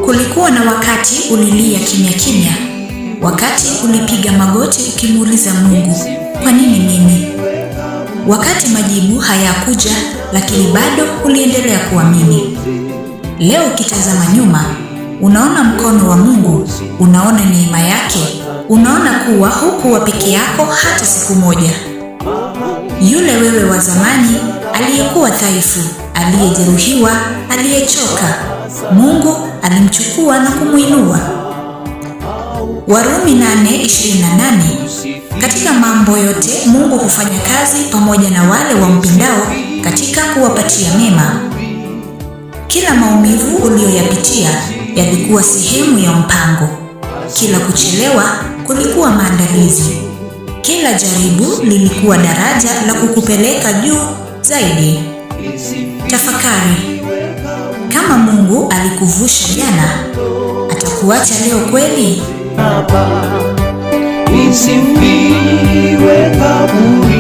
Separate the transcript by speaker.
Speaker 1: Kulikuwa na wakati ulilia kimya kimya, wakati ulipiga magoti ukimuuliza Mungu, kwa nini mimi? Wakati majibu hayakuja, lakini bado uliendelea kuamini. Leo ukitazama nyuma, unaona mkono wa Mungu, unaona neema yake, unaona kuwa hukuwa peke yako hata siku moja. Yule wewe wa zamani, aliyekuwa dhaifu, aliyejeruhiwa, aliyechoka, Mungu alimchukua na kumuinua. Warumi 8:28. Katika mambo yote Mungu hufanya kazi pamoja na wale wampendao katika kuwapatia mema. Kila maumivu uliyoyapitia yalikuwa sehemu ya mpango. Kila kuchelewa kulikuwa maandalizi. Kila jaribu lilikuwa daraja la kukupeleka juu zaidi. Tafakari, kama Mungu alikuvusha jana, atakuacha leo kweli?
Speaker 2: Isifiwe kaburi.